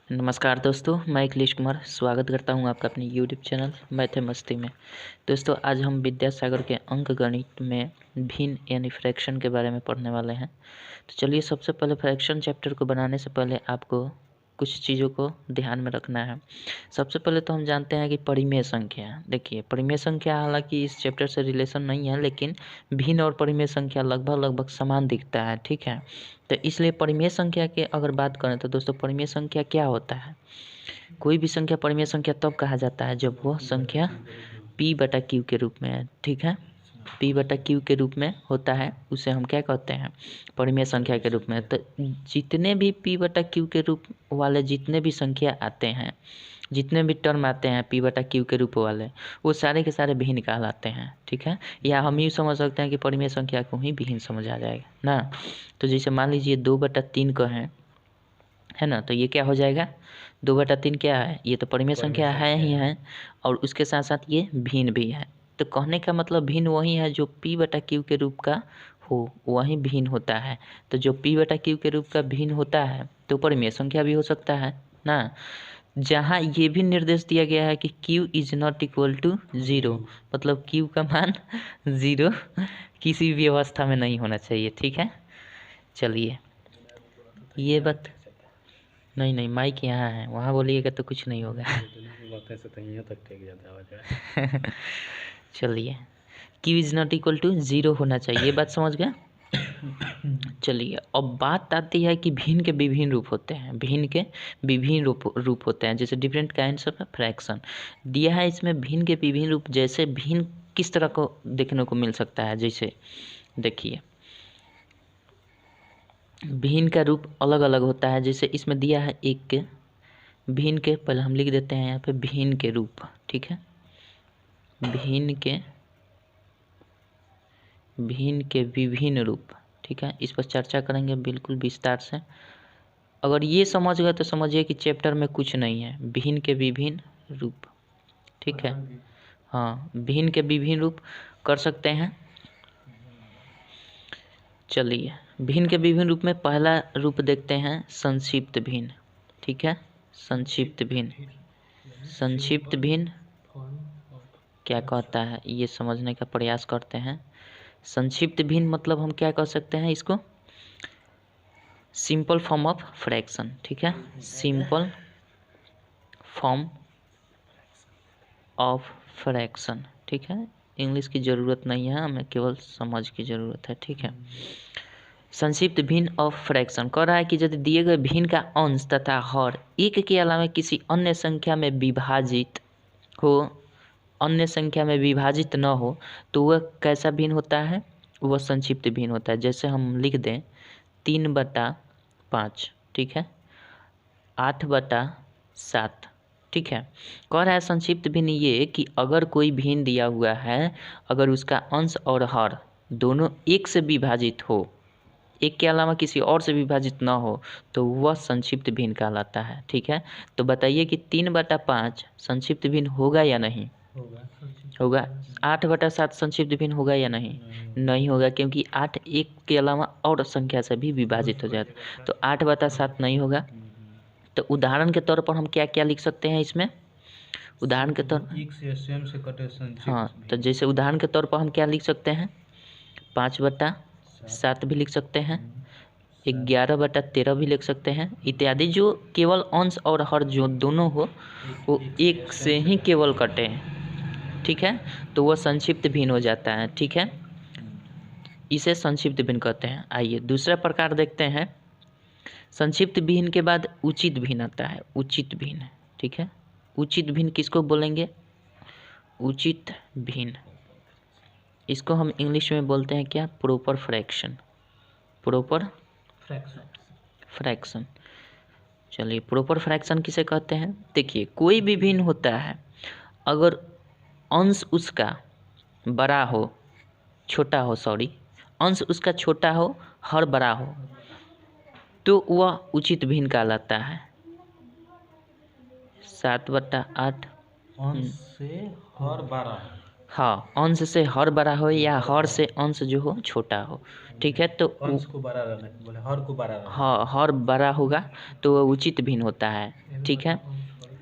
नमस्कार दोस्तों, मैं अखिलेश कुमार स्वागत करता हूं आपका अपने यूट्यूब चैनल मैथ मस्ती में। दोस्तों, आज हम विद्यासागर के अंक गणित में भिन्न यानी फ्रैक्शन के बारे में पढ़ने वाले हैं। तो चलिए, सबसे पहले फ्रैक्शन चैप्टर को बनाने से पहले आपको कुछ चीज़ों को ध्यान में रखना है। सबसे पहले तो हम जानते हैं कि परिमेय संख्या। देखिए, परिमेय संख्या हालांकि इस चैप्टर से रिलेशन नहीं है, लेकिन भिन्न और परिमेय संख्या लगभग समान दिखता है, ठीक है। तो इसलिए परिमेय संख्या के अगर बात करें तो दोस्तों, परिमेय संख्या क्या होता है? कोई भी संख्या परिमेय संख्या तब कहा जाता है जब वह संख्या p/q के रूप में है, ठीक है। p/q के रूप में होता है, उसे हम क्या कहते हैं? परिमेय संख्या के रूप में। तो जितने भी p/q के रूप वाले जितने भी संख्या आते हैं, जितने भी टर्म आते हैं p/q के रूप वाले, वो सारे के सारे भिन्न कहलाते हैं, ठीक है। या हम यूँ समझ सकते हैं कि परिमेय संख्या को ही भिन्न समझा जाएगा ना। तो जैसे मान लीजिए 2/3 का है ना, तो ये क्या हो जाएगा? 2/3 क्या है? ये तो परिमेय संख्या है ही है, और उसके साथ साथ ये भिन्न भी है। तो कहने का मतलब भिन्न वही है जो p/q के रूप का हो, वही भिन्न होता है। तो जो p/q के रूप का भिन्न होता है तो परिमेय संख्या भी हो सकता है ना। जहाँ ये भी निर्देश दिया गया है कि q is not equal to 0, मतलब q का मान 0 किसी भी अवस्था में नहीं होना चाहिए, ठीक है। चलिए, ये बात नहीं, माइक यहाँ है, वहाँ बोलिएगा तो कुछ नहीं होगा। चलिए, q is not equal to 0 होना चाहिए, ये बात समझ गए। चलिए, अब बात आती है कि भिन्न के विभिन्न रूप होते हैं। भिन्न के विभिन्न रूप होते हैं, जैसे डिफरेंट काइंड्स ऑफ फ्रैक्शन दिया है इसमें। भिन्न के विभिन्न रूप, जैसे भिन्न किस तरह को देखने को मिल सकता है, जैसे देखिए, भिन्न का रूप अलग अलग होता है। जैसे इसमें दिया है एक के भिन्न के, पहले हम लिख देते हैं यहाँ पे भिन्न के रूप, ठीक है। भिन्न के विभिन्न रूप, ठीक है। इस पर चर्चा करेंगे बिल्कुल विस्तार से। अगर ये समझ गए तो समझिए कि चैप्टर में कुछ नहीं है। भिन्न के विभिन्न रूप, ठीक है। हाँ, भिन्न के विभिन्न रूप कर सकते हैं। चलिए, भिन्न के विभिन्न रूप में पहला रूप देखते हैं संक्षिप्त भिन्न, ठीक है। संक्षिप्त भिन्न क्या कहता है, ये समझने का प्रयास करते हैं। संक्षिप्त भिन्न मतलब हम क्या कह सकते हैं इसको? सिंपल फॉर्म ऑफ फ्रैक्शन, ठीक है। सिंपल फॉर्म ऑफ फ्रैक्शन, ठीक है। इंग्लिश की ज़रूरत नहीं है, हमें केवल समझ की ज़रूरत है, ठीक है। संक्षिप्त भिन्न ऑफ फ्रैक्शन कह रहा है कि यदि दिए गए भिन्न का अंश तथा हर एक के अलावा किसी अन्य संख्या में विभाजित हो, अन्य संख्या में विभाजित न हो, तो वह कैसा भिन्न होता है? वह संक्षिप्त भिन्न होता है। जैसे हम लिख दें 3/5, ठीक है, 8/7, ठीक है। कह रहा है संक्षिप्त भिन्न ये कि अगर कोई भिन्न दिया हुआ है, अगर उसका अंश और हर दोनों एक से विभाजित हो, एक के अलावा किसी और से विभाजित ना हो, तो वह संक्षिप्त भिन्न कहलाता है, ठीक है। तो बताइए कि 3/5 संक्षिप्त भिन्न होगा या नहीं? होगा। 8/7 संक्षिप्त भिन्न होगा या नहीं? नहीं होगा, क्योंकि 8 एक के अलावा और संख्या से भी विभाजित हो जाता है, तो 8/7 नहीं होगा। तो उदाहरण के तौर पर हम क्या क्या लिख सकते हैं इसमें? उदाहरण के तौर हाँ, तो जैसे उदाहरण के तौर पर हम क्या लिख सकते हैं? 5/7 भी लिख सकते हैं, 11/13 भी लिख सकते हैं, इत्यादि। जो केवल अंश और हर जो दोनों हो वो एक से ही केवल कटे, ठीक है, तो वह संक्षिप्त भिन्न हो जाता है, ठीक है। इसे संक्षिप्त भिन्न कहते हैं। आइए दूसरा प्रकार देखते हैं। संक्षिप्त भिन्न के बाद उचित भिन्न आता है। उचित भिन्न, ठीक है। उचित भिन्न किसको बोलेंगे? उचित भिन्न, इसको हम इंग्लिश में बोलते हैं क्या? Proper fraction. Proper fraction. चलिए, प्रॉपर फ्रैक्शन किसे कहते हैं? देखिए, कोई भी भिन्न होता है, अगर अंश उसका बड़ा हो, छोटा हो, अंश उसका छोटा हो, हर बड़ा हो, तो वह उचित भिन्न कहलाता है। 7/8 अंश से हर 12, हाँ, अंश से हर बड़ा हो या हर से अंश जो हो छोटा हो, ठीक है। तो अंश को बड़ा रहना बोले, हर को बड़ा रहना। हाँ, हर बड़ा होगा तो वह उचित भिन्न होता है, ठीक है।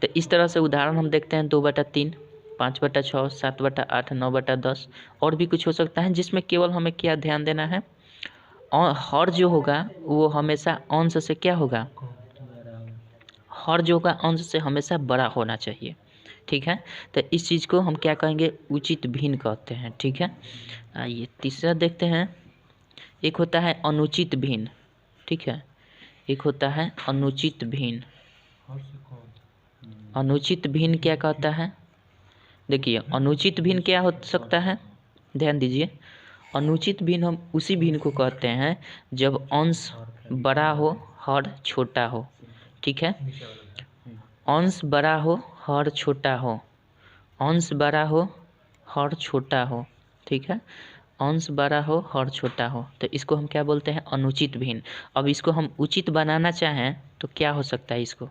तो इस तरह से उदाहरण हम देखते हैं 2/3, 5/6, 7/8, 9/10 और भी कुछ हो सकता है, जिसमें केवल हमें क्या ध्यान देना है, और हर जो होगा वो हमेशा अंश से क्या होगा, हर जो होगा अंश से हमेशा बड़ा होना चाहिए, ठीक है। तो इस चीज़ को हम क्या कहेंगे, उचित भिन्न कहते हैं, ठीक है। आइए तीसरा देखते हैं। एक होता है अनुचित भिन्न, ठीक है। एक होता है अनुचित भिन्न। अनुचित भिन्न क्या कहता है, देखिए अनुचित भिन्न क्या हो सकता है, ध्यान दीजिए। अनुचित भिन्न हम उसी भिन्न को कहते हैं जब अंश बड़ा हो हर छोटा हो, ठीक है। अंश बड़ा हो हर छोटा हो, अंश बड़ा हो हर छोटा हो, ठीक है। अंश बड़ा हो हर छोटा हो, तो इसको हम क्या बोलते हैं, अनुचित भिन्न। अब इसको हम उचित बनाना चाहें तो क्या हो सकता है, इसको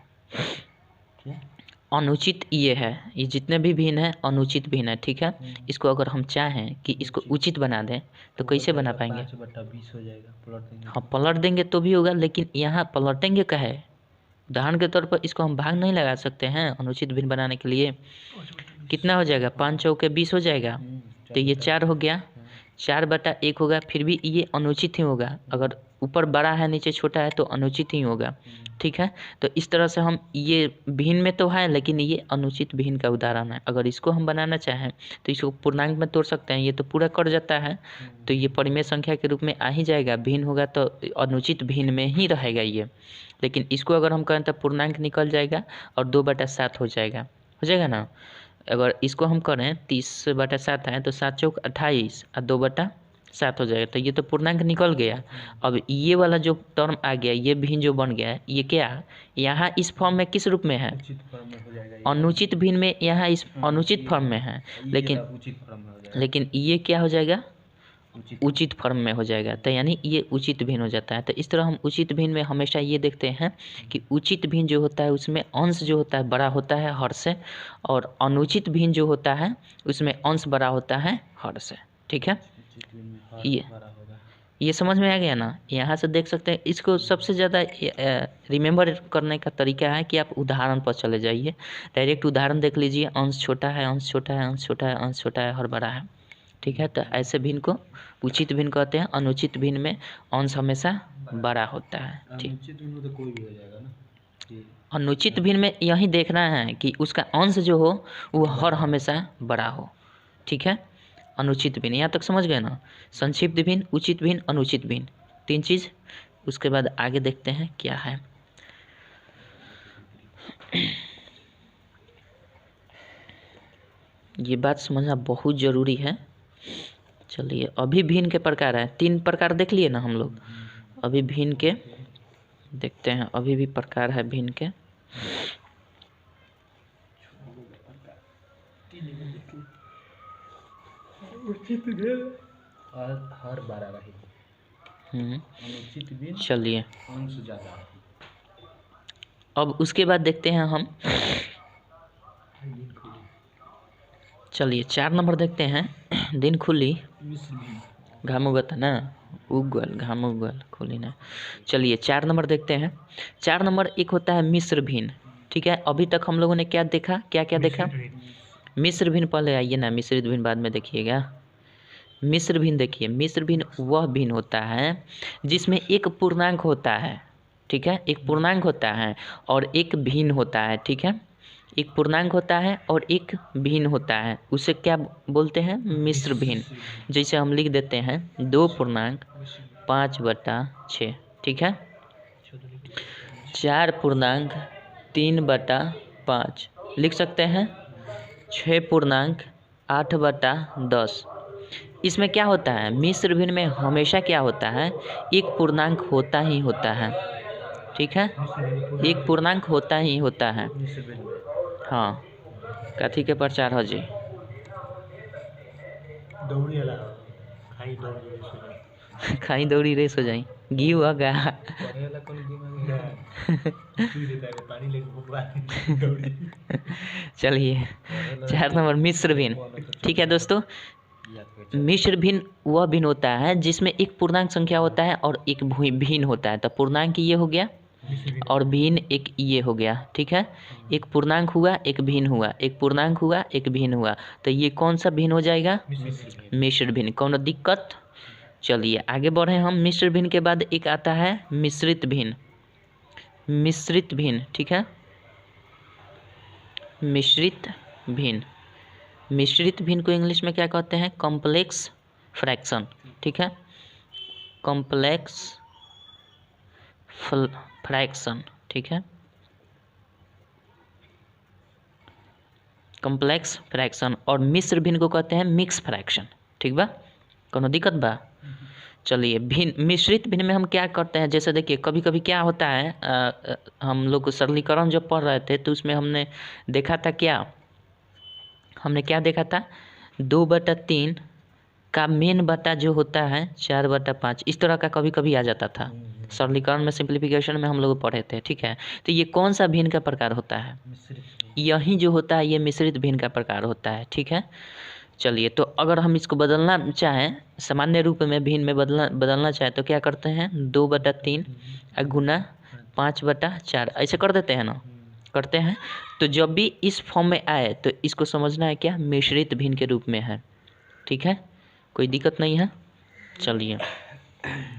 अनुचित ये है, ये जितने भी भिन्न है अनुचित भिन्न है, ठीक है। इसको अगर हम चाहें कि इसको उचित बना दें तो कैसे बना पाएंगे, 5/20 हो जाएगा, पलट देंगे। हाँ पलट देंगे तो भी होगा, लेकिन यहाँ पलटेंगे का है, उदाहरण के तौर पर इसको हम भाग नहीं लगा सकते हैं अनुचित भिन्न बनाने के लिए। कितना हो जाएगा, 5 चौके 20 हो जाएगा, तो ये 4 हो गया, 4/1 होगा, फिर भी ये अनुचित ही होगा। अगर ऊपर बड़ा है नीचे छोटा है तो अनुचित ही होगा, ठीक है। तो इस तरह से हम ये भिन्न में तो है लेकिन ये अनुचित भिन्न का उदाहरण है। अगर इसको हम बनाना चाहें तो इसको पूर्णांक में तोड़ सकते हैं, ये तो पूरा कट जाता है, तो ये परिमेय संख्या के रूप में आ ही जाएगा। भिन्न होगा तो अनुचित भिन्न में ही रहेगा ये, लेकिन इसको अगर हम करें तो पूर्णांक निकल जाएगा और 2/7 हो जाएगा ना। अगर इसको हम करें 30/7 है तो 7 चौक 28 और 2/7 हो जाएगा, तो ये तो पूर्णांक निकल गया। अब ये वाला जो टर्म आ गया, ये भिन्न जो बन गया है, ये क्या यहाँ इस फॉर्म में किस रूप में है, अनुचित भिन्न में, यहाँ इस अनुचित फॉर्म में है, लेकिन ये क्या हो जाएगा, उचित फॉर्म में हो जाएगा। तो यानी ये उचित भिन्न हो जाता है। तो इस तरह हम उचित भिन्न में हमेशा ये देखते हैं कि उचित भिन्न जो होता है उसमें अंश जो होता है बड़ा होता है हर से, और अनुचित भिन्न जो होता है उसमें अंश बड़ा होता है हर से, ठीक है। ये समझ में आ गया ना। यहाँ से देख सकते हैं, इसको सबसे ज़्यादा रिमेंबर करने का तरीका है कि आप उदाहरण पर चले जाइए, डायरेक्ट उदाहरण देख लीजिए, अंश छोटा है, अंश छोटा है, अंश छोटा है, अंश छोटा है, हर बड़ा है, ठीक है। तो ऐसे भिन्न को उचित भिन्न कहते हैं। अनुचित भिन्न में अंश हमेशा बड़ा होता है, ठीक। अनुचित भिन्न में यही देखना है कि उसका अंश जो हो वो हर हमेशा बड़ा हो, ठीक है। अनुचित भिन्न यहाँ तक समझ गए ना, संक्षिप्त भिन्न, उचित भिन्न, अनुचित भिन्न, 3 चीज़। उसके बाद आगे देखते हैं क्या है। ये बात समझना बहुत ज़रूरी है। चलिए अभी भिन्न के प्रकार हैं, 3 प्रकार देख लिए ना हम लोग, अभी भिन्न के देखते हैं, अभी भी प्रकार है भिन्न के। हर बड़ा रही, चलिए अब उसके बाद देखते हैं हम, चलिए 4 नंबर देखते हैं। दिन खुली घाम उगता ना, उगल घाम उगल खुली ना। चलिए 4 नंबर देखते हैं। 4 नंबर एक होता है मिश्र भिन्न, ठीक है। अभी तक हम लोगों ने क्या देखा, क्या क्या देखा, मिश्र भिन्न पहले आइए ना, मिश्रित भिन्न बाद में देखिएगा। मिश्र भिन्न देखिए, मिश्र भिन्न वह भिन्न होता है जिसमें एक पूर्णांक होता है, ठीक है। एक पूर्णांक होता है और एक भिन्न होता है, ठीक है। एक पूर्णांक होता है और एक भिन्न होता है, उसे क्या बोलते हैं, मिश्र भिन्न। जैसे हम लिख देते हैं 2 पूर्णांक 5/6, ठीक है। 4 पूर्णांक 3/5 लिख सकते हैं, 6 पूर्णांक 8/10। इसमें क्या होता है, मिश्र भिन्न में हमेशा क्या होता है, एक पूर्णांक होता ही होता है, ठीक है। एक पूर्णांक होता ही होता है। हाँ, कथी के प्रचार हो जी, खाई दौड़ी रेस हो जाई, घी होगा। पढ़े वाला कौन गेम है? सुई देता है पानी लेके भगवान दौड़ी। चलिए पढ़े वाला 4 नंबर मिश्र भिन्न। ठीक है दोस्तों, मिश्र भिन्न वह भिन्न होता है जिसमें एक पूर्णांक संख्या होता है और एक भिन्न होता है। तो पूर्णांक ये हो गया और भिन्न एक ये हो गया। ठीक है, एक पूर्णांक हुआ एक भिन्न हुआ, एक पूर्णांक हुआ एक भिन्न हुआ। तो ये कौन सा भिन्न हो जाएगा? मिश्र भिन्न। कौन दिक्कत? चलिए आगे बढ़े हम। मिश्र भिन्न के बाद एक आता है मिश्रित भिन्न। मिश्रित भिन्न, ठीक है, मिश्रित भिन्न। मिश्रित भिन्न को इंग्लिश में क्या कहते हैं? Complex fraction. ठीक है, कॉम्प्लेक्स फ्रैक्शन। ठीक है, कॉम्प्लेक्स फ्रैक्शन। और मिश्र भिन्न को कहते हैं मिक्स फ्रैक्शन। ठीक बा, कोनो दिक्कत बा? चलिए भिन्न मिश्रित भिन्न में हम क्या करते हैं, जैसे देखिए कभी कभी क्या होता है, हम लोग सरलीकरण जब पढ़ रहे थे तो उसमें हमने देखा था क्या देखा था? 2/3 का मेन बटा जो होता है 4/5, इस तरह का कभी कभी आ जाता था। सरलीकरण में, सिंप्लीफिकेशन में हम लोग पढ़े थे। ठीक है, तो ये कौन सा भिन्न का प्रकार होता है? यही जो होता है ये मिश्रित भिन्न का प्रकार होता है। ठीक है, चलिए तो अगर हम इसको बदलना चाहें, सामान्य रूप में भिन्न में बदलना चाहें तो क्या करते हैं? 2/3 गुना 5/4 ऐसे कर देते हैं ना, करते हैं। तो जब भी इस फॉर्म में आए तो इसको समझना है क्या? मिश्रित भिन्न के रूप में है। ठीक है, कोई दिक्कत नहीं है। चलिए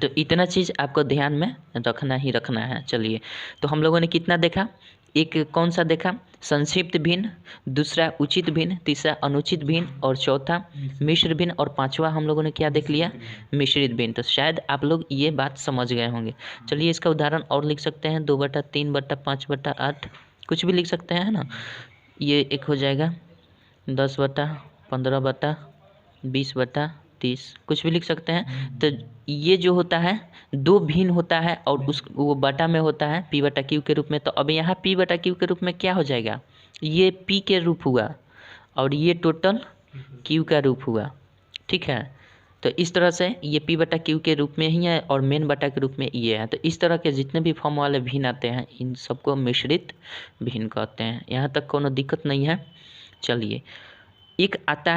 तो इतना चीज़ आपको ध्यान में रखना ही रखना है। चलिए तो हम लोगों ने कितना देखा? एक कौन सा देखा? संक्षिप्त भिन्न, दूसरा उचित भिन्न, तीसरा अनुचित भिन्न और चौथा मिश्र भिन्न और पांचवा हम लोगों ने क्या देख लिया? मिश्रित भिन्न। तो शायद आप लोग ये बात समझ गए होंगे। चलिए इसका उदाहरण और लिख सकते हैं, 2/3/5/8 कुछ भी लिख सकते हैं, है ना। ये एक हो जाएगा 10/15/20/30 कुछ भी लिख सकते हैं। तो ये जो होता है दो भिन्न होता है और वो बटा में होता है P/Q के रूप में। तो अब यहाँ P/Q के रूप में क्या हो जाएगा? ये P के रूप हुआ और ये टोटल Q का रूप हुआ। ठीक है, तो इस तरह से ये P/Q के रूप में ही है और मेन बटा के रूप में ये है। तो इस तरह के जितने भी फॉर्म वाले भिन्न आते हैं इन सबको मिश्रित भिन्न कहते हैं। यहाँ तक कोनो दिक्कत नहीं है। चलिए एक आता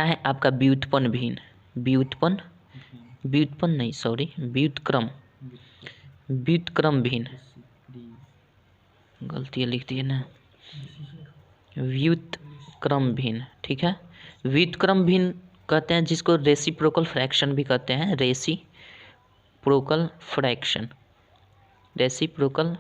है आपका व्युत्पन्न भिन्न। व्युत्पन्न नहीं, सॉरी, व्युत्क्रम भिन्न, गलती लिख दिए ना, व्युत्क्रम भिन्न। ठीक है, व्युत्क्रम भिन्न कहते हैं जिसको रेसिप्रोकल फ्रैक्शन भी कहते हैं। रेसिप्रोकल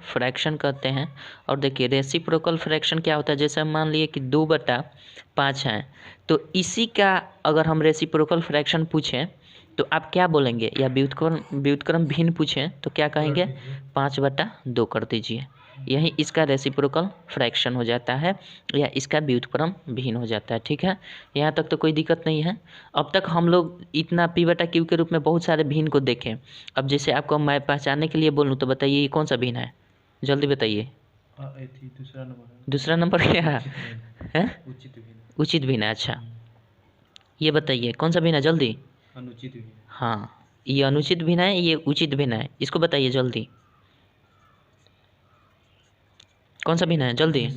फ्रैक्शन कहते हैं। और देखिए रेसिप्रोकल फ्रैक्शन क्या होता है? जैसे हम मान लिए कि 2/5 है, तो इसी का अगर हम रेसिप्रोकल फ्रैक्शन पूछें तो आप क्या बोलेंगे? या व्युत्क्रम भिन्न पूछें तो क्या कहेंगे? 5/2 कर दीजिए। यही इसका रेसिप्रोकल फ्रैक्शन हो जाता है या इसका व्युत्क्रम भिन्न हो जाता है। ठीक है, यहाँ तक तो कोई दिक्कत नहीं है। अब तक हम लोग इतना P/Q के रूप में बहुत सारे भिन्न को देखें। अब जैसे आपको मैं पहचानने के लिए बोलूँ तो बताइए ये कौन सा भिन्न है? जल्दी बताइए। दूसरा नंबर क्या है? उचित भिन्न। अच्छा ये बताइए कौन सा भिन्न है? जल्दी। अनुचित भिन्न। हाँ, ये अनुचित भिन्न है, ये उचित भिन्न है। इसको बताइए जल्दी, कौन सा भिन्न है? जल्दी।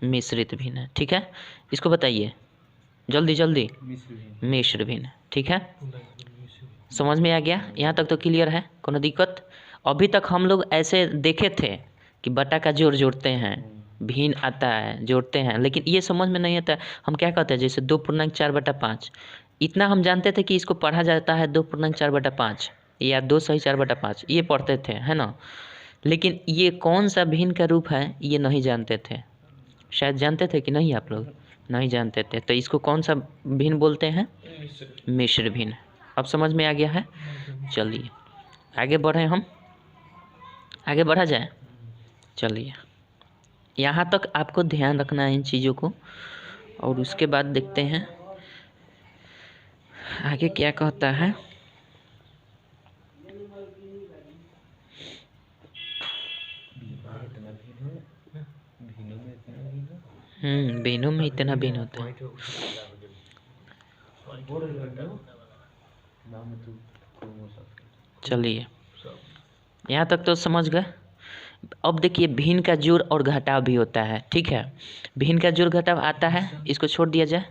मिश्रित भिन्न है। ठीक है, इसको बताइए जल्दी। मिश्र भिन्न। ठीक है, समझ में आ गया? यहाँ तक तो क्लियर है, कोनो दिक्कत? अभी तक हम लोग ऐसे देखे थे कि बटा का जोड़ जोड़ते हैं, भिन्न आता है जोड़ते हैं, लेकिन ये समझ में नहीं आता। हम क्या कहते हैं? जैसे 2.4/5 इतना हम जानते थे कि इसको पढ़ा जाता है 2.4/5 या 2 सही 4/5 ये पढ़ते थे, है ना। लेकिन ये कौन सा भिन्न का रूप है ये नहीं जानते थे। शायद जानते थे कि नहीं? आप लोग नहीं जानते थे। तो इसको कौन सा भिन्न बोलते हैं? मिश्र भिन्न। अब समझ में आ गया है। चलिए आगे बढ़े, हम आगे बढ़ा जाए। चलिए यहाँ तक आपको ध्यान रखना है इन चीज़ों को, और उसके बाद देखते हैं आगे क्या कहता है। भिन्नों में इतना भिन्न होता है। नाम में तो हो सकता चलिए सब। यहाँ तक तो समझ गए। अब देखिए भिन्न का जोड़ और घटाव भी होता है, ठीक है। भिन्न का जोड़ घटाव आता है, इसको छोड़ दिया जाए,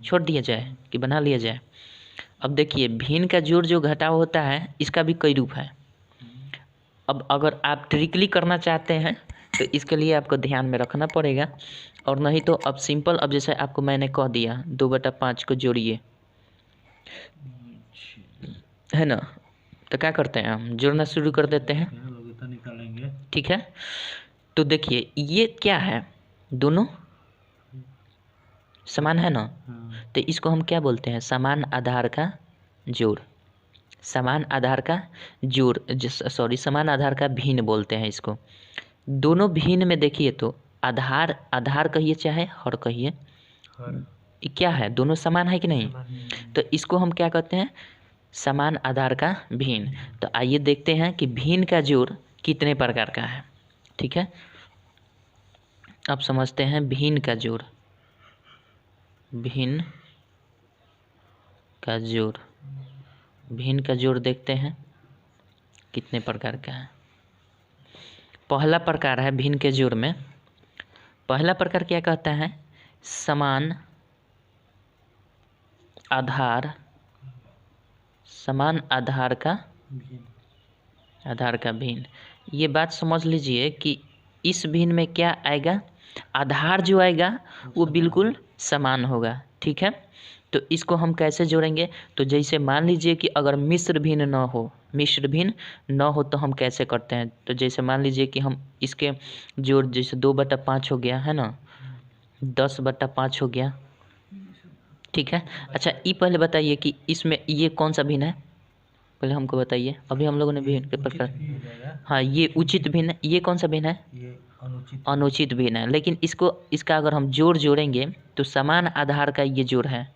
छोड़ दिया जाए कि बना लिया जाए। अब देखिए भिन्न का जोड़ जो घटाव होता है इसका भी कई रूप है। अब अगर आप ट्रिकली करना चाहते हैं तो इसके लिए आपको ध्यान में रखना पड़ेगा, और नहीं तो अब सिंपल, अब जैसे आपको मैंने कह दिया 2/5 को जोड़िए, है ना। तो क्या करते हैं हम, जोड़ना शुरू कर देते हैं, लघुता निकालेंगे। ठीक है। तो देखिए ये क्या है, दोनों समान है ना, हाँ। तो इसको हम क्या बोलते हैं, समान आधार का जोड़। समान आधार का जोड़, सॉरी, समान आधार का भिन्न बोलते हैं इसको। दोनों भिन्न में देखिए तो आधार, आधार कहिए चाहे हर कहिए, ये क्या है, दोनों समान है कि नहीं। तो इसको हम क्या कहते हैं, समान आधार का भिन्न। तो आइए देखते हैं कि भिन्न का जोड़ कितने प्रकार का है, ठीक है। अब समझते हैं भिन्न का जोड़। भिन्न का जोड़, भिन्न का जोड़ देखते हैं कितने प्रकार का है। पहला प्रकार है भिन्न के जोड़ में, पहला प्रकार क्या कहता है, समान आधार, समान आधार का, आधार का भिन्न। ये बात समझ लीजिए कि इस भिन्न में क्या आएगा, आधार जो आएगा वो बिल्कुल समान होगा, ठीक है। तो इसको हम कैसे जोड़ेंगे, तो जैसे मान लीजिए कि अगर मिश्र भिन्न न हो, मिश्र भिन्न न हो तो हम कैसे करते हैं, तो जैसे मान लीजिए कि हम इसके जोड़, जैसे 2/5 हो गया है ना, 10/5 हो गया, ठीक है। अच्छा ये पहले बताइए कि इसमें ये कौन सा भिन्न है, पहले हमको बताइए। अभी हम लोगों ने भिन्न के प्रकार, हाँ ये उचित भिन्न है, ये कौन सा भिन्न है, ये अनुचित, अनुचित भिन्न है। लेकिन इसको, इसका अगर हम जोड़ जोड़ेंगे तो समान आधार का ये जोड़ है,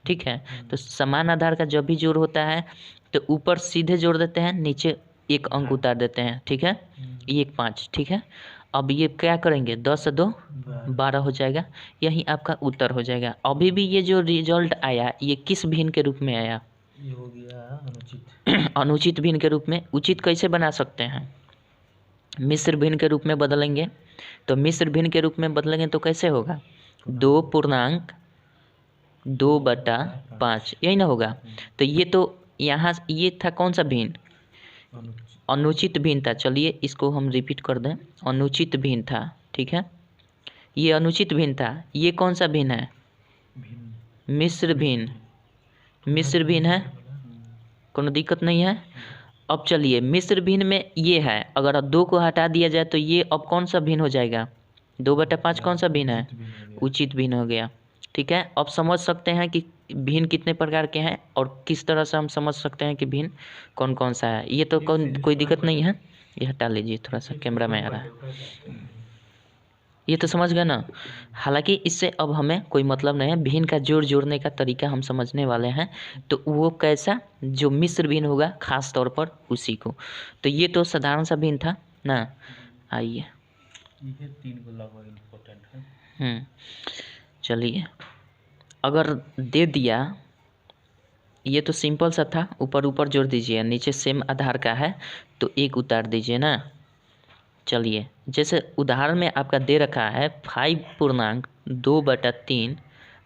ठीक है। तो समान आधार का जब भी जोड़ होता है तो ऊपर सीधे जोड़ देते हैं, नीचे एक अंक उतार देते हैं, ठीक है, 1 5, ठीक है। अब ये क्या करेंगे, 10 से 2 12 हो जाएगा, यही आपका उत्तर हो जाएगा। अभी भी ये जो रिजल्ट आया ये किस भिन्न के रूप में आया, ये हो गया अनुचित। अनुचित भिन्न के रूप में। उचित कैसे बना सकते हैं, मिश्र भिन्न के रूप में बदलेंगे। तो मिश्र भिन्न के रूप में बदलेंगे तो कैसे होगा, 2.2/5, यही ना होगा। तो ये तो यहाँ ये था कौन सा भिन्न, अनुचित भिन्न था। चलिए इसको हम रिपीट कर दें, अनुचित भिन्न था, ठीक है। ये अनुचित भिन्न था, ये कौन सा भिन्न है, मिश्र भिन्न। मिश्र भिन्न है, कोनो दिक्कत नहीं है। अब चलिए मिश्र भिन्न में ये है, अगर 2 को हटा दिया जाए तो ये अब कौन सा भिन्न हो जाएगा, 2/5 कौन सा भिन्न है, उचित भिन्न हो गया, ठीक है। अब समझ सकते हैं कि भिन्न कितने प्रकार के हैं और किस तरह से हम समझ सकते हैं कि भिन्न कौन कौन सा है। ये तो कोई दिक्कत नहीं है, ये हटा लीजिए, थोड़ा सा कैमरा में आ रहा है, ये तो समझ गए ना। हालांकि इससे अब हमें कोई मतलब नहीं है, भिन्न का जोड़ जोड़ने का तरीका हम समझने वाले हैं। तो वो कैसा, जो मिश्र भिन्न होगा खास तौर पर उसी को। तो ये तो साधारण सा भिन्न था ना। आइए ये 3 को लगभग इम्पोर्टेंट है। चलिए अगर दे दिया, ये तो सिंपल सा था, ऊपर ऊपर जोड़ दीजिए, नीचे सेम आधार का है तो 1 उतार दीजिए ना। चलिए जैसे उदाहरण में आपका दे रखा है 5.2/3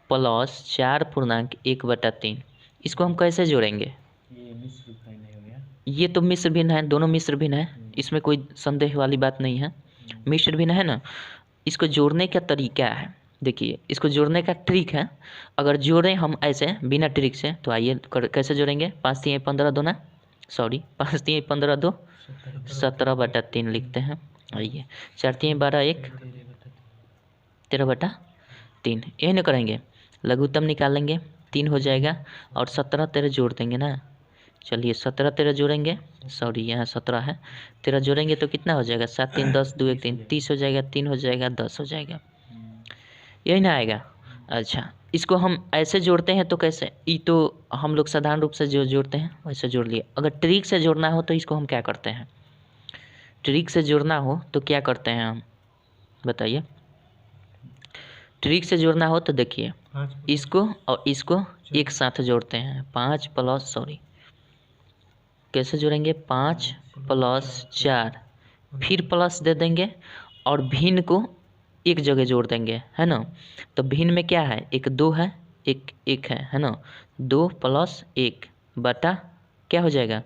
प्लस 4.1/3, इसको हम कैसे जोड़ेंगे, ये मिश्र भिन्न हो गया, ये तो मिश्र भिन्न है, दोनों मिश्र भिन्न है, इसमें कोई संदेह वाली बात नहीं है, मिश्र भिन्न है ना। इसको जोड़ने का तरीका है, देखिए इसको जोड़ने का ट्रिक है। अगर जोड़ें हम ऐसे बिना ट्रिक से तो आइए कैसे जोड़ेंगे, 5 3 15 2 ना, सॉरी 5 3 15 2 17/3 लिखते हैं। आइए 4 3 12 1 13/3, यही ना करेंगे, लघुत्तम निकालेंगे 3 हो जाएगा और 17 13 जोड़ देंगे ना। चलिए 17 13 जोड़ेंगे, सॉरी यहाँ 17 है, 13 जोड़ेंगे तो कितना हो जाएगा, 7 3 10 2 1 3 30 हो जाएगा, 3 हो जाएगा 10 हो जाएगा, यही ना आएगा। अच्छा इसको हम ऐसे जोड़ते हैं तो कैसे, ये तो हम लोग साधारण रूप से जो जोड़ते हैं वैसे जोड़ लिए। अगर ट्रिक से जोड़ना हो तो इसको हम क्या करते हैं, ट्रिक से जोड़ना हो तो क्या करते हैं हम, बताइए। ट्रिक से जोड़ना हो तो देखिए इसको और इसको एक साथ जोड़ते हैं। 5 प्लस सॉरी कैसे जोड़ेंगे, 5 प्लस 4 फिर प्लस दे देंगे और भिन्न को एक जगह जोड़ देंगे, है ना। तो भिन्न में क्या है, एक 2 है, एक 1 है ना। 2 प्लस 1 बटा क्या हो जाएगा,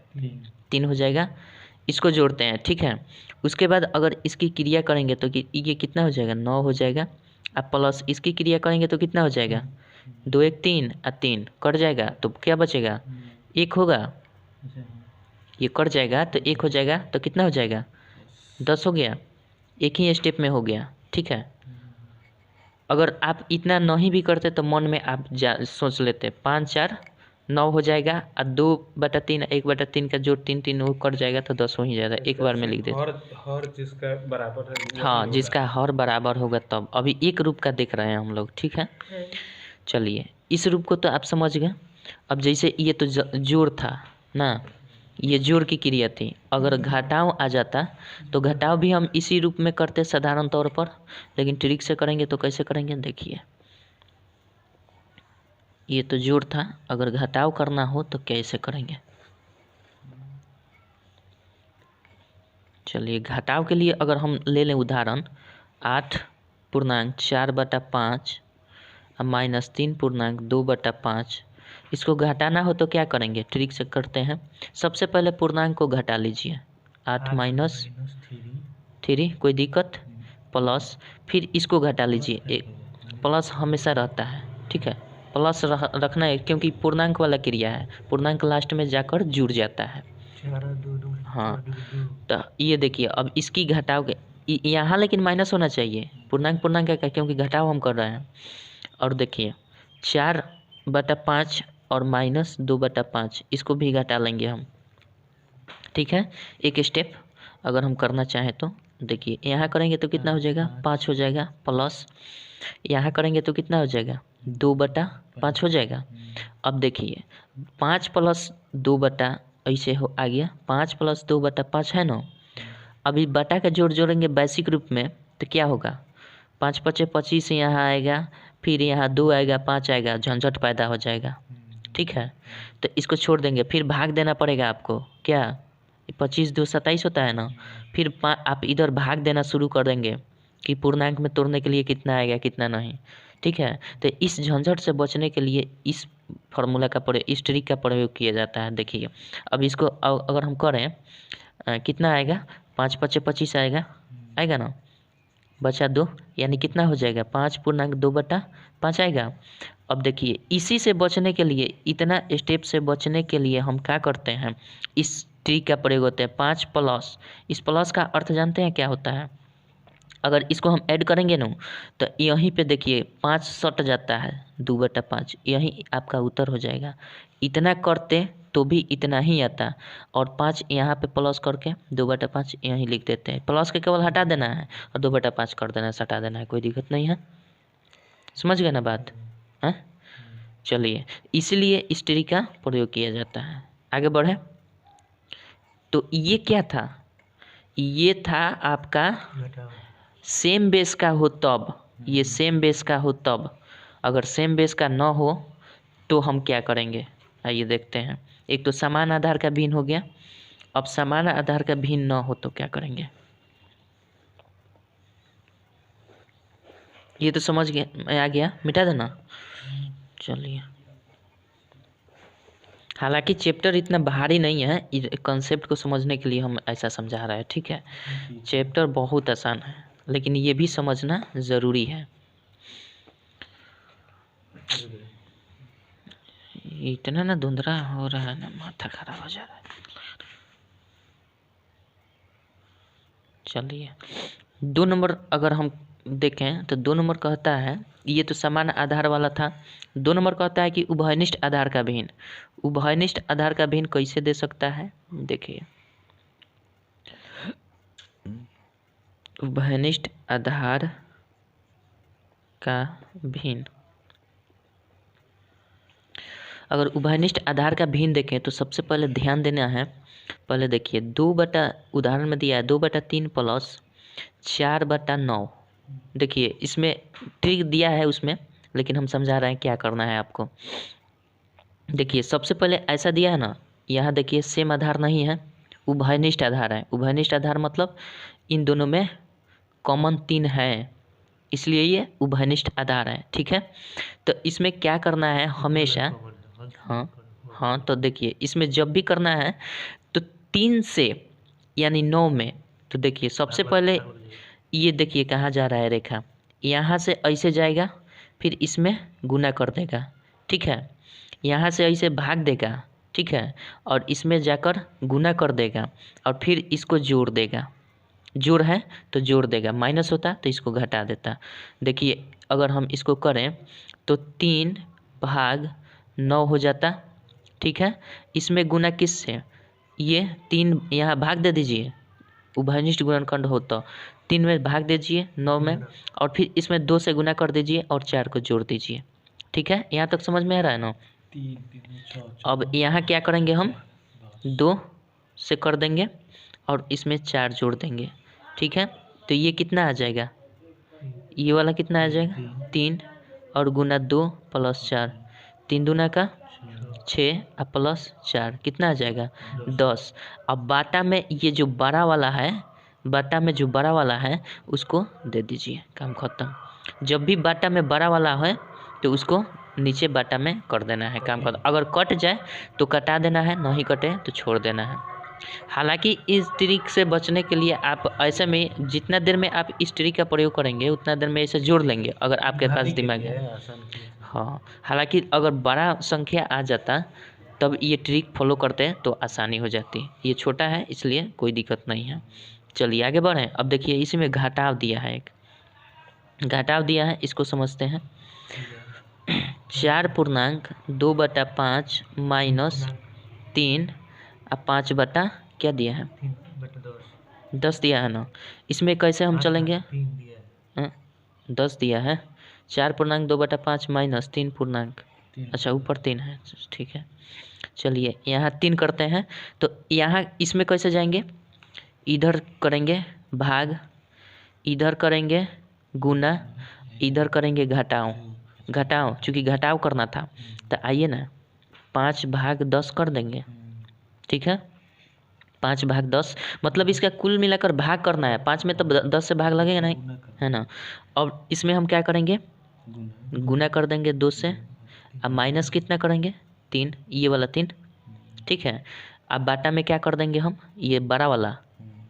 3 हो जाएगा। इसको जोड़ते हैं, ठीक है। उसके बाद अगर इसकी क्रिया करेंगे तो ये कितना हो जाएगा, 9 हो जाएगा। अब प्लस इसकी क्रिया करेंगे तो कितना हो जाएगा, 2 1 3 और 3 कट जाएगा तो क्या बचेगा, 1 होगा। ये कट जाएगा तो 1 हो जाएगा तो कितना हो जाएगा, 10 हो गया। एक ही स्टेप में हो गया, ठीक है। अगर आप इतना नहीं भी करते तो मन में आप सोच लेते 5 4 9 हो जाएगा और 2/3 1/3 का जोड़ 3 3 वो कट जाएगा तो 10 हो ही जाएगा। एक बार में लिख देते, हर जिसका बराबर है हाँ जिसका हर बराबर होगा तब। अभी एक रूप का देख रहे हैं हम लोग, ठीक है। चलिए इस रूप को तो आप समझ गए। अब जैसे ये तो जोड़ था ना, ये जोड़ की क्रिया थी। अगर घटाव आ जाता तो घटाव भी हम इसी रूप में करते साधारण तौर पर, लेकिन ट्रिक से करेंगे तो कैसे करेंगे देखिए। ये तो जोड़ था, अगर घटाव करना हो तो कैसे करेंगे। चलिए घटाव के लिए अगर हम ले लें उदाहरण 8.4/5 माइनस 3.2/5, इसको घटाना हो तो क्या करेंगे, ट्रिक से करते हैं। सबसे पहले पूर्णांक को घटा लीजिए, 8 माइनस 3 कोई दिक्कत, प्लस फिर इसको घटा लीजिए, एक प्लस हमेशा रहता है, ठीक है। प्लस रखना है क्योंकि पूर्णांक वाला क्रिया है, पूर्णांक लास्ट में जाकर जुड़ जाता है। हाँ तो ये देखिए अब इसकी घटाव के यहाँ लेकिन माइनस होना चाहिए, पूर्णांक पूर्णांक का क्योंकि घटाव हम कर रहे हैं। और देखिए 4/5 और माइनस 2/5 इसको भी घटा लेंगे हम, ठीक है। एक स्टेप अगर हम करना चाहें तो देखिए यहाँ करेंगे तो कितना हो जाएगा, 5 हो जाएगा। प्लस यहाँ करेंगे तो कितना हो जाएगा, 2/5 हो जाएगा। अब देखिए 5 प्लस 2 ऐसे हो आ गया, 5 प्लस 2/5 है ना। अभी बटा का जोड़ जोड़ेंगे बेसिक रूप में तो क्या होगा, 5 5 25 यहाँ आएगा, फिर यहाँ 2 आएगा, 5 आएगा, झंझट पैदा हो जाएगा, ठीक है। तो इसको छोड़ देंगे, फिर भाग देना पड़ेगा आपको, क्या 25 2 27 होता है ना। फिर आप इधर भाग देना शुरू कर देंगे कि पूर्णांक में तोड़ने के लिए कितना आएगा कितना नहीं, ठीक है। तो इस झंझट से बचने के लिए इस फार्मूला का इस ट्रिक का प्रयोग किया जाता है। देखिए अब इसको अगर हम करें कितना आएगा, 5 5 25 आएगा ना, बचा 2 यानी कितना हो जाएगा, 5.2/5 आएगा। अब देखिए इसी से बचने के लिए, इतना स्टेप से बचने के लिए हम क्या करते हैं, इस ट्रिक का प्रयोग होता है 5 प्लस। इस प्लस का अर्थ जानते हैं क्या होता है, अगर इसको हम ऐड करेंगे ना तो यहीं पे देखिए 5 सट जाता है, 2/5 यहीं आपका उत्तर हो जाएगा। इतना करते तो भी इतना ही आता, और 5 यहाँ पे प्लस करके 2/5 यहीं लिख देते हैं। प्लस के केवल हटा देना है और 2/5 कर देना है, हटा देना है, कोई दिक्कत नहीं है। समझ गए ना बात, है। चलिए इसलिए इस ट्रिक का प्रयोग किया जाता है। आगे बढ़े तो ये क्या था, ये था आपका सेम बेस का हो तब, ये सेम बेस का हो तब। अगर सेम बेस का ना हो तो हम क्या करेंगे, आइए देखते हैं। एक तो समान आधार का भिन्न हो गया, अब समान आधार का भिन्न ना हो तो क्या करेंगे, ये तो समझ गया, आ गया, मिटा देना। चलिए हालांकि चैप्टर इतना भारी नहीं है, कॉन्सेप्ट को समझने के लिए हम ऐसा समझा रहे हैं, ठीक है। चैप्टर बहुत आसान है लेकिन ये भी समझना ज़रूरी है। इतना ना धुंधला हो रहा है ना, माथा खराब हो जा रहा है। चलिए 2 नंबर अगर हम देखें तो 2 नंबर कहता है, ये तो समान आधार वाला था। 2 नंबर कहता है कि उभयनिष्ठ आधार का भिन्न। उभयनिष्ठ आधार का भिन्न कैसे दे सकता है, देखिए उभयनिष्ठ आधार का भिन्न, अगर उभयनिष्ठ आधार का भिन्न देखें तो सबसे पहले ध्यान देना है, पहले देखिए उदाहरण में दिया है 2/3 प्लस 4/9। देखिए इसमें ट्रिक दिया है उसमें, लेकिन हम समझा रहे हैं क्या करना है आपको। देखिए सबसे पहले ऐसा दिया है ना, यहाँ देखिए सेम आधार नहीं है, उभयनिष्ठ आधार है। उभयनिष्ठ आधार मतलब इन दोनों में कॉमन 3 है, इसलिए ये उभयनिष्ठ आधार है। ठीक है, तो इसमें क्या करना है हमेशा, हाँ हाँ, तो देखिए इसमें जब भी करना है तो 3 से यानी 9 में, तो देखिए सबसे पहले ये देखिए कहाँ जा रहा है रेखा, यहाँ से ऐसे जाएगा, फिर इसमें गुना कर देगा। ठीक है, यहाँ से ऐसे भाग देगा। ठीक है, और इसमें जाकर गुना कर देगा और फिर इसको जोड़ देगा। जोड़ है तो जोड़ देगा, माइनस होता तो इसको घटा देता। देखिए अगर हम इसको करें तो 3 भाग 9 हो जाता। ठीक है, इसमें गुना किससे, ये 3 यहाँ भाग दे दीजिए, उभयनिष्ठ गुणनखंड हो तो 3 में भाग दीजिए 9 में, और फिर इसमें 2 से गुना कर दीजिए और 4 को जोड़ दीजिए। ठीक है, यहाँ तक समझ में आ रहा है ना। अब यहाँ क्या करेंगे हम, 2 से कर देंगे और इसमें 4 जोड़ देंगे। ठीक है, तो ये कितना आ जाएगा, ये वाला कितना आ जाएगा 3 और गुना 2 प्लस 4, 3 दूना का 6 और प्लस 4 कितना आ जाएगा 10। अब बाटा में ये जो बड़ा वाला है, बाटा में जो बड़ा वाला है उसको दे दीजिए, काम खत्म। जब भी बाटा में बड़ा वाला है तो उसको नीचे बाटा में कर देना है, काम खत्म। अगर कट जाए तो कटा देना है, नहीं कटे तो छोड़ देना है। हालांकि इस ट्रिक से बचने के लिए आप ऐसे में जितना देर में आप इस ट्रिक का प्रयोग करेंगे उतना देर में इसे जोड़ लेंगे, अगर आपके पास दिमाग है। हाँ, हालांकि अगर बड़ा संख्या आ जाता तब ये ट्रिक फॉलो करते हैं तो आसानी हो जाती। ये छोटा है इसलिए कोई दिक्कत नहीं है। चलिए आगे बढ़ें। अब देखिए इसी में घटाव दिया है, एक घटाव दिया है, इसको समझते हैं। 4.2/5 माइनस 3 और 5 बटा क्या दिया है 10 दिया है ना। इसमें कैसे हम चलेंगे, 10 दिया है, 4.2/5 माइनस 3 अच्छा ऊपर 3 है, ठीक है। चलिए यहाँ 3 करते हैं, तो यहाँ इसमें कैसे जाएंगे, इधर करेंगे भाग, इधर करेंगे गुना, इधर करेंगे घटाओ। घटाओ चूँकि घटाव करना था तो आइए ना 5/10 कर देंगे। ठीक है, 5/10 मतलब इसका कुल मिलाकर भाग करना है, 5 में तो 10 से भाग लगेगा नहीं, है ना। अब इसमें हम क्या करेंगे, गुना कर देंगे 2 से, अब माइनस कितना करेंगे 3, ये वाला 3। ठीक है, अब बाटा में क्या कर देंगे हम, ये बड़ा वाला।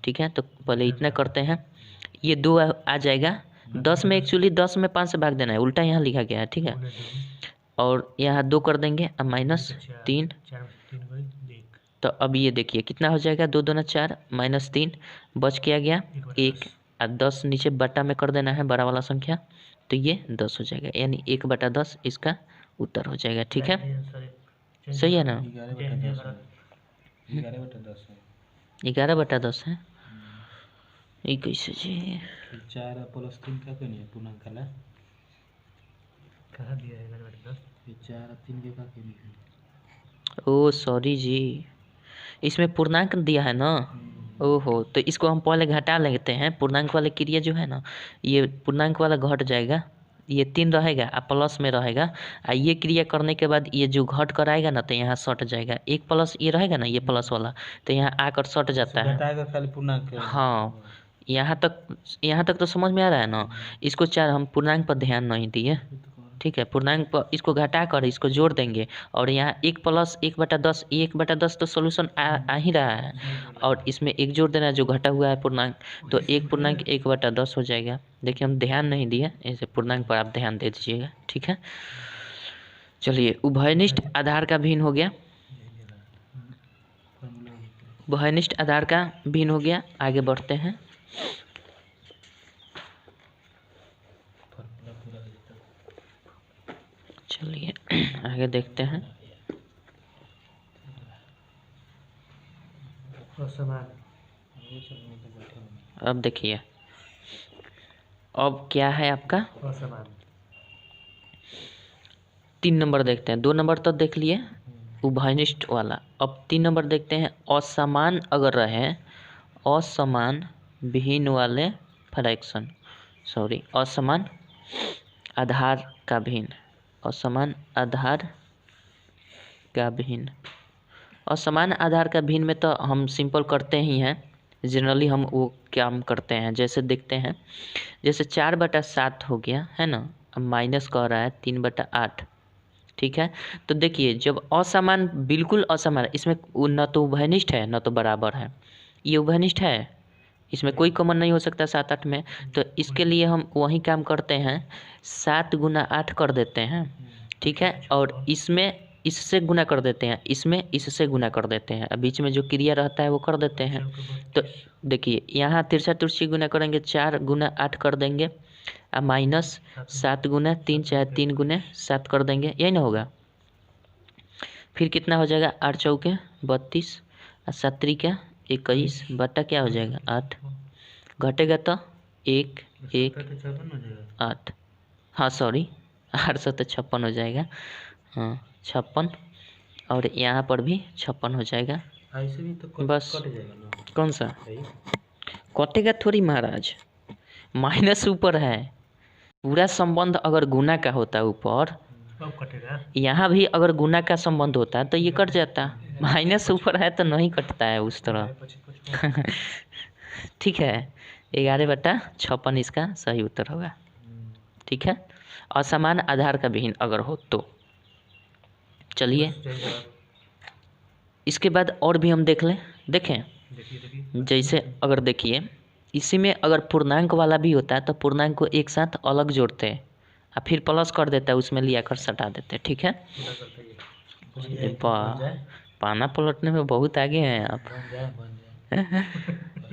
ठीक है, तो पहले इतना करते हैं, ये 2 आ जाएगा 10 में, एक्चुअली 10 में 5 से भाग देना है, उल्टा यहाँ लिखा गया है। ठीक है, और यहाँ 2 कर देंगे, अब माइनस 3, तो अब ये देखिए कितना हो जाएगा, 2 दूना 4 माइनस 3 बच क्या गया 1, और 10 नीचे बटा में कर देना है बड़ा वाला संख्या, तो ये 10 हो जाएगा, यानी 1/10 इसका उत्तर हो जाएगा। ठीक है, सही है ना, 11/10 है। ये कैसे जी, 4 प्लस 3 का क्यों नहीं है पूर्णांक वाला, कहाँ दिया है 11/10, 4 और 3 के का क्यों नहीं है। ओ सॉरी जी, इसमें पूर्णांक दिया है ना। ओहो, तो इसको हम पहले घटा लेते हैं, पूर्णांक वाले क्रिया जो है ना, ये पूर्णांक वाला घट जाएगा, ये 3 रहेगा और प्लस में रहेगा, और ये क्रिया करने के बाद ये जो घट कर आएगा ना तो यहाँ सट जाएगा, 1 प्लस ये रहेगा ना, ये प्लस वाला तो यहाँ आकर सट जाता है। खाली पूर्णांक, हाँ, यहाँ तक तो समझ में आ रहा है ना। इसको 4 हम पूर्णांक पर ध्यान नहीं दिए। ठीक है, पूर्णांक पर इसको घटा कर इसको जोड़ देंगे, और यहाँ 1 प्लस 1/10, 1/10 तो सोल्यूशन आ ही रहा है, और इसमें 1 जोड़ देना है जो घटा हुआ है पूर्णांक, तो 1/10 हो जाएगा। देखिए हम ध्यान नहीं दिए, ऐसे पूर्णांक पर आप ध्यान दे दीजिएगा। ठीक है, चलिए उभयनिष्ठ आधार का भिन्न हो गया, उभयनिष्ठ आधार का भिन्न हो गया। आगे बढ़ते हैं। चलिए आगे देखते हैं। अब देखिए अब क्या है आपका 3 नंबर देखते हैं, 2 नंबर तो देख लिए उभयनिष्ठ वाला, अब 3 नंबर देखते हैं। असमान अगर रहे, असमान भिन्न वाले फ्रैक्शन, सॉरी असमान आधार का भिन्न, असमान आधार का भिन्न। असमान आधार का भिन्न में तो हम सिंपल करते ही हैं, जनरली हम वो काम करते हैं। जैसे देखते हैं, जैसे 4/7 हो गया है ना, अब माइनस कह रहा है 3/8, ठीक है। तो देखिए जब असमान, बिल्कुल असमान, इसमें न तो उभयनिष्ठ है न तो बराबर है, ये उभयनिष्ठ है, इसमें कोई कॉमन नहीं हो सकता 7-8 में। तो इसके लिए हम वही काम करते हैं, 7 × 8 कर देते हैं, ठीक है। और इसमें इससे गुना कर देते हैं, इसमें इससे गुना कर देते हैं, अब बीच में जो क्रिया रहता है वो कर देते हैं। तो देखिए यहाँ तिरछा तिरछी गुना करेंगे, 4 × 8 कर देंगे, अब माइनस 7 × 3 चाहे 3 × 7 कर देंगे, यही ना होगा। फिर कितना हो जाएगा, 8 चौके 32 और 7 त्रिका 21 बटा क्या हो जाएगा 8, घटेगा तो 1 1 8, हाँ सॉरी 8 7 56 हो जाएगा, हाँ 56, और यहाँ पर भी 56 हो जाएगा। ऐसे भी तो बस कट जाएगा ना। कौन सा सही। कटेगा थोड़ी महाराज, माइनस ऊपर है, पूरा संबंध अगर गुना का होता ऊपर, कब कटेगा? यहाँ भी अगर गुना का संबंध होता तो ये कट जाता, माइनस ऊपर है तो नहीं कटता है उस तरह। ठीक है, 11/56 इसका सही उत्तर होगा, ठीक है। असमान आधार का भिन्न अगर हो तो। चलिए इसके बाद और भी हम देखें, देखिए जैसे अगर देखिए इसी में अगर पूर्णांक वाला भी होता है तो पूर्णांक को एक साथ अलग जोड़ते हैं और फिर प्लस कर देता है, उसमें लिया कर सटा देते हैं, ठीक है। पाना पलटने में बहुत आगे हैं आप।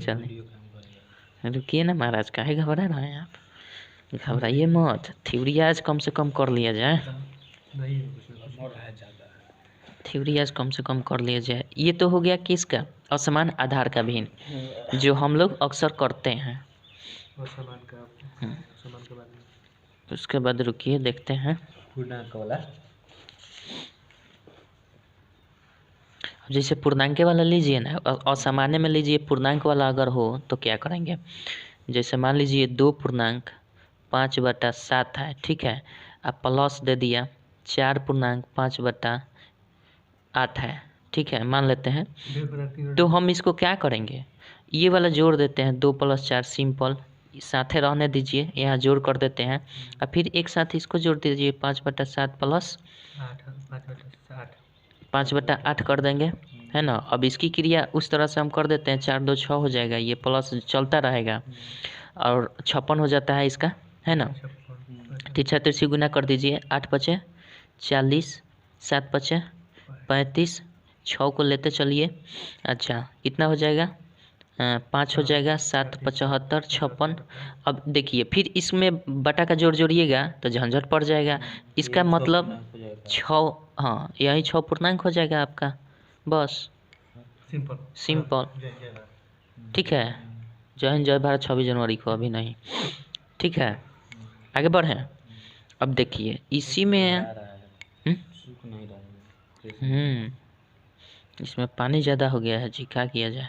चलिए रुकिए ना महाराज, काहे घबरा रहे हैं आप, घबराइए मत, थ्योरी आज कम से कम कर लिया जाए, थ्योरी आज कम से कम कर लिया जाए। ये तो हो गया किसका, असमान आधार का भिन्न, जो हम लोग अक्सर करते हैं। उसके बाद रुकिए देखते हैं, पूर्णांक वाला, जैसे पूर्णांक वाला लीजिए ना, असामान्य में लीजिए, पूर्णांक वाला अगर हो तो क्या करेंगे, जैसे मान लीजिए 2.5/7 है, ठीक है, अब प्लस दे दिया 4.5/8 है, ठीक है, मान लेते हैं। तो हम इसको क्या करेंगे, ये वाला जोड़ देते हैं, 2 + 4 सिंपल, साथे रहने दीजिए, यहाँ जोड़ कर देते हैं, और फिर एक साथ इसको जोड़ दीजिए, 5/7 + 5/8 कर देंगे, है ना। अब इसकी क्रिया उस तरह से हम कर देते हैं, 4 2 6 हो जाएगा, ये प्लस चलता रहेगा और 56 हो जाता है इसका, है ना। तिरछा तिरछी गुना कर दीजिए, 8 × 5 = 40, 7 × 5 = 35, 6 को लेते चलिए, अच्छा कितना हो जाएगा, 5 हो जाएगा, 7 × 75 = 56। अब देखिए फिर इसमें बटा का जोड़ जोड़िएगा तो झंझट पड़ जाएगा, इसका मतलब 6, हाँ यही 6 पूर्णांक हो जाएगा आपका, बस सिंपल, ठीक है। जय हिंद जय भारत, 26 जनवरी को, अभी नहीं, ठीक है। आगे बढ़ें, अब देखिए इसी में इसमें पानी ज़्यादा हो गया है जी, क्या किया जाए,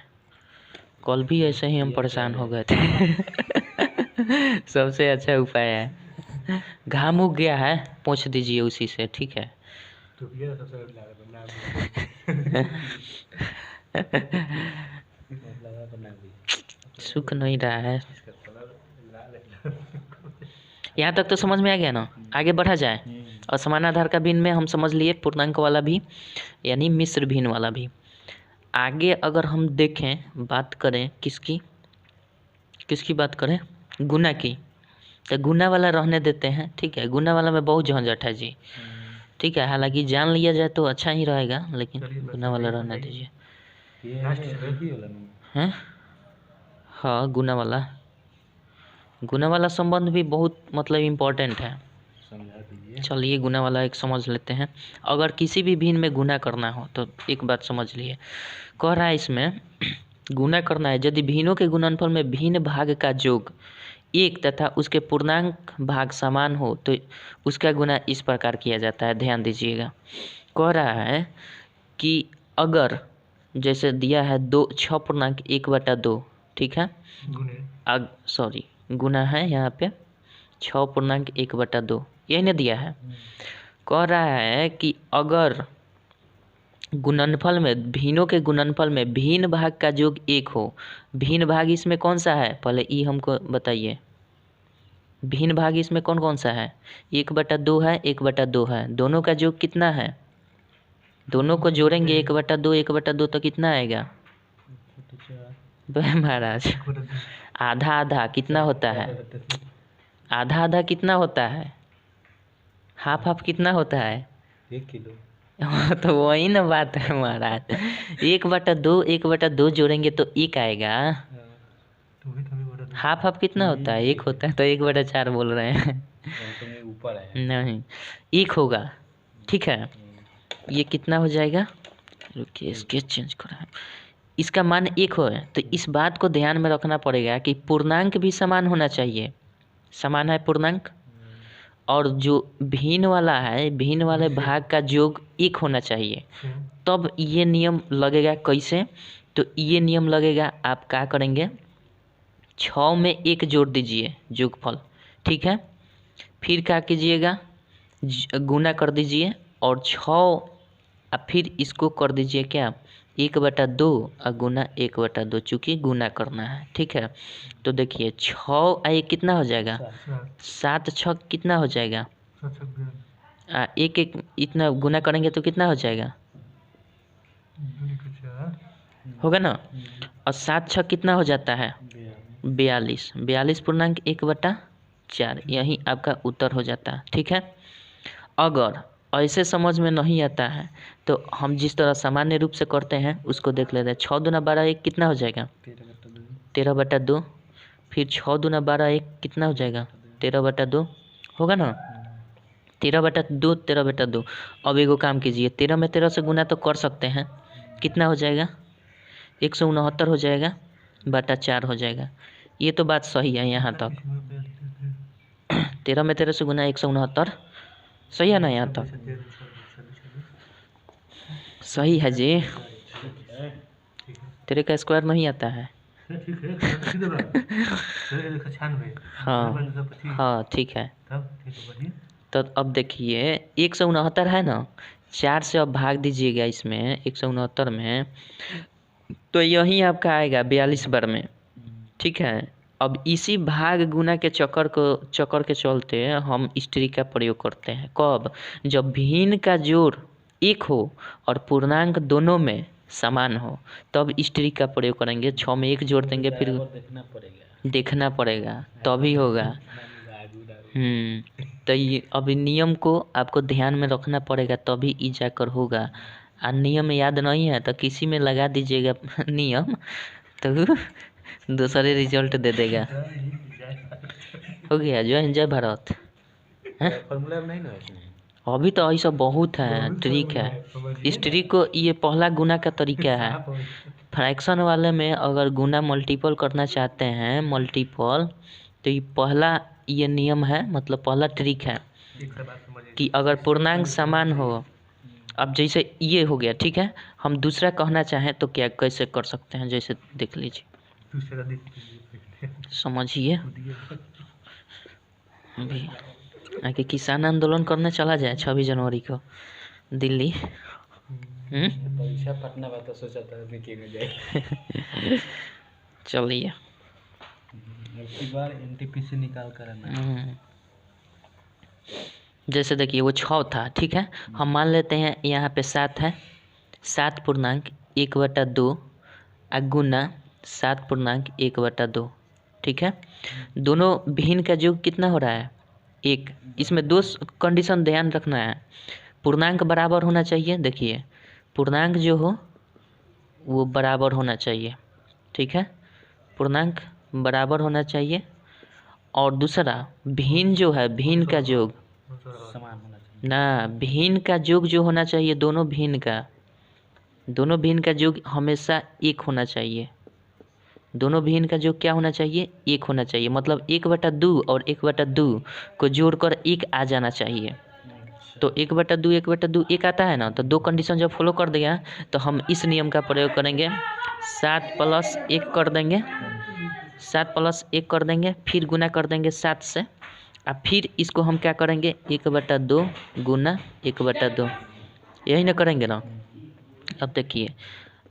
कल भी ऐसे ही हम परेशान हो गए थे। सबसे अच्छा उपाय है, घाम उग गया है, पोंछ दीजिए उसी से, ठीक है। सूख नहीं रहा है, यहाँ तक तो समझ में आ गया ना, आगे बढ़ा जाए। असमान आधार का भिन्न में हम समझ लिए, पूर्णांक वाला भी यानी मिश्र भिन्न वाला भी। आगे अगर हम देखें, बात करें किसकी बात करें, गुना की, तो गुना वाला रहने देते हैं, ठीक है। गुना वाला में बहुत झंझट है जी, ठीक है, हालांकि जान लिया जाए तो अच्छा ही रहेगा, लेकिन गुना वाला रहने दीजिए। हैं, हाँ गुना वाला संबंध भी बहुत मतलब इम्पोर्टेंट है, चलिए गुना वाला एक समझ लेते हैं। अगर किसी भी भिन्न में गुना करना हो तो एक बात समझ लिए, कह रहा है इसमें गुना करना है, यदि भिन्नों के गुणनफल में भिन्न भाग का योग 1 तथा उसके पूर्णांक भाग समान हो तो उसका गुना इस प्रकार किया जाता है, ध्यान दीजिएगा। कह रहा है कि अगर जैसे दिया है 6.1/2, ठीक है, सॉरी गुना है यहाँ पे 6.1/2, यही ना दिया है। कह रहा है कि अगर गुणनफल में, भिन्नों के गुणनफल में भिन्न भाग का योग 1 हो। भिन्न भाग इसमें कौन सा है, पहले ई हमको बताइए। भिन्न भाग इसमें कौन कौन सा है, 1/2 है, 1/2 है। दोनों का योग कितना है, दोनों को जोड़ेंगे 1/2 1/2 तो कितना आएगा महाराज, आधा आधा कितना होता है, आधा आधा कितना होता है, हाफ हाफ कितना होता है, 1 किलो। तो वही ना बात है महाराज, 1/2 1/2 जोड़ेंगे तो 1 आएगा। हाफ हाफ कितना होता है, 1 होता है, तो 1/4 बोल रहे हैं। ऊपर है नहीं, 1 होगा, ठीक है। ये कितना हो जाएगा, रुकिए स्केच चेंज करें, इसका मान 1 हो, तो इस बात को ध्यान में रखना पड़ेगा कि पूर्णांक भी समान होना चाहिए। समान है पूर्णांक, और जो भिन्न वाला है, भिन्न वाले भाग का योग 1 होना चाहिए, तब ये नियम लगेगा। कैसे, तो ये नियम लगेगा, आप क्या करेंगे, 6 में 1 जोड़ दीजिए योगफल, ठीक है। फिर क्या कीजिएगा, गुना कर दीजिए, और 6 अब फिर इसको कर दीजिए क्या, 1/2 और गुना 1/2, चूँकि गुना करना है, ठीक है। तो देखिए 6 1 कितना हो जाएगा, 7 6 कितना हो जाएगा, 1 1 इतना गुना करेंगे तो कितना हो जाएगा, होगा ना। और 7 6 कितना हो जाता है, 42, 42 पूर्णांक 1/4, यही आपका उत्तर हो जाता है, ठीक है। अगर ऐसे समझ में नहीं आता है तो हम जिस तरह सामान्य रूप से करते हैं उसको देख लेते हैं। 6 दूना 12 1 कितना हो जाएगा, 13/2। फिर 6 दूना 12 1 कितना हो जाएगा, 13/2 होगा ना, 13/2 13/2। अब एगो काम कीजिए, 13 में 13 से गुना तो कर सकते हैं, कितना हो जाएगा, 169 हो जाएगा, बटा 4 हो जाएगा। ये तो बात सही है यहाँ तक, 13 में 13 से गुना 169, सही है ना, यहाँ तक सही है जी। तेरे का स्क्वायर नहीं आता है, हाँ हाँ ठीक है। तो अब देखिए 169 है ना, 4 से अब भाग दीजिएगा इसमें 169 में, तो यही आपका आएगा 42 बार में, ठीक है। अब इसी भाग गुना के चक्कर के चलते हम स्त्री का प्रयोग करते हैं, कब, जब भिन्न का जोड़ 1 हो और पूर्णांक दोनों में समान हो, तब स्त्री का प्रयोग करेंगे। 6 में 1 जोड़ देंगे, फिर देखना पड़ेगा तभी होगा। तो ये अभी नियम को आपको ध्यान में रखना पड़ेगा, तभी ई जाकर होगा। और नियम याद नहीं है तो किसी में लगा दीजिएगा नियम, तो दूसरे रिजल्ट दे देगा। हो गया, जय भारत। फॉर्मूला नहीं ना इसमें, अभी तो ऐसा बहुत है, ट्रिक है। इस ट्रिक को, ये पहला गुना का तरीका है। फ्रैक्शन वाले में अगर गुना मल्टीपल करना चाहते हैं, मल्टीपल, तो ये पहला ये नियम है, मतलब पहला ट्रिक है कि अगर पूर्णांक समान हो, अब जैसे ये हो गया, ठीक है। हम दूसरा कहना चाहें तो क्या कैसे कर सकते हैं, जैसे देख लीजिए, समझिए। अभी आगे किसान आंदोलन करने चला जाए 26 जनवरी को दिल्ली। परीक्षा पटना बात तो सोचा था निकल जाए। चलिए, एक बार एनटीपीसी निकाल कर आना। जैसे देखिए वो 6 था, ठीक है। हम मान लेते हैं यहाँ पे 7 है, 7 पूर्णांक 1/2 गुना 7 पूर्णांक 1/2, ठीक है। दोनों भिन्न का योग कितना हो रहा है, 1। इसमें 2 कंडीशन ध्यान रखना है, पूर्णांक बराबर होना चाहिए। देखिए पूर्णांक जो हो वो बराबर होना चाहिए, ठीक है, पूर्णांक बराबर होना चाहिए। और दूसरा भिन्न जो है, भिन्न का योग समान होना चाहिए ना, भिन्न का योग जो होना चाहिए, दोनों भिन्न का योग हमेशा 1 होना चाहिए। दोनों भिन्न का योग क्या होना चाहिए, 1 होना चाहिए। मतलब 1/2 और 1/2 को जोड़कर 1 आ जाना चाहिए। तो 1/2 1/2 1 आता है ना, तो 2 कंडीशन जब फॉलो कर दिया तो हम इस नियम का प्रयोग करेंगे, 7 + 1 कर देंगे, 7 + 1 कर देंगे, फिर गुना कर देंगे 7 से, और फिर इसको हम क्या करेंगे, 1/2 गुना 1/2, यही ना करेंगे ना। अब देखिए,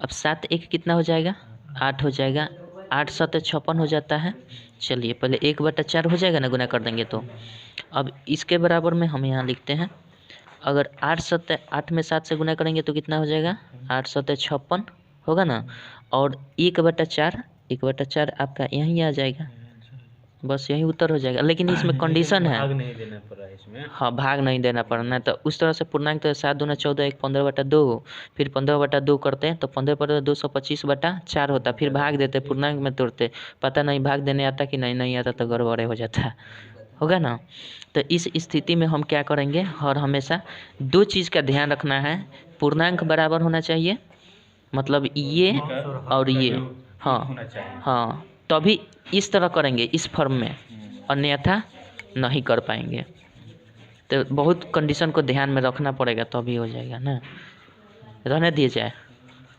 अब 7 1 कितना हो जाएगा, 8 हो जाएगा। 8 7 56 हो जाता है। चलिए पहले 1/4 हो जाएगा ना, गुना कर देंगे तो। अब इसके बराबर में हम यहाँ लिखते हैं, अगर 8 7 8 में 7 से गुना करेंगे तो कितना हो जाएगा, 8 7 56 होगा ना। और 1/4 आपका यहीं आ जाएगा, बस यही उत्तर हो जाएगा। लेकिन इसमें कंडीशन है, भाग नहीं देना पड़ रहा है इसमें। हाँ भाग नहीं देना पड़ना। तो उस तरह से पूर्णांक तो 7 दूना 14, 1 15/2, फिर 15/2 करते हैं तो 15/2 125/4 होता। फिर भाग देते, पूर्णांक में तोड़ते, पता नहीं भाग देने आता कि नहीं आता तो गड़बड़े हो जाता होगा ना। तो इस स्थिति में हम क्या करेंगे, और हमेशा 2 चीज़ का ध्यान रखना है, पूर्णांक बराबर होना चाहिए, मतलब ये और ये, हाँ हाँ, तभी इस तरह करेंगे इस फॉर्म में, अन्यथा नहीं कर पाएंगे। तो बहुत कंडीशन को ध्यान में रखना पड़ेगा तभी हो जाएगा ना, रहने दिए जाए।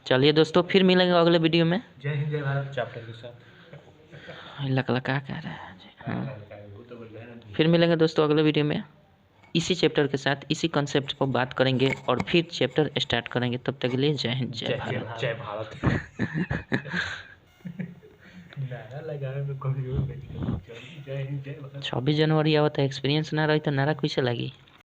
चलिए दोस्तों, फिर मिलेंगे अगले वीडियो में। जय हिंद जय भारत चैप्टर के साथ। लकलका कह रहा है जी, हाँ। फिर मिलेंगे दोस्तों अगले वीडियो में, इसी चैप्टर के साथ, इसी कॉन्सेप्ट पर बात करेंगे और फिर चैप्टर स्टार्ट करेंगे। तब तक के लिए जय हिंद जय भारत। जय भारत। नारा लगाने में कभी जय हिंद जय भारत। 26 जनवरी आवत है, एक्सपीरियंस ना रही तो नारा कैसे लगी।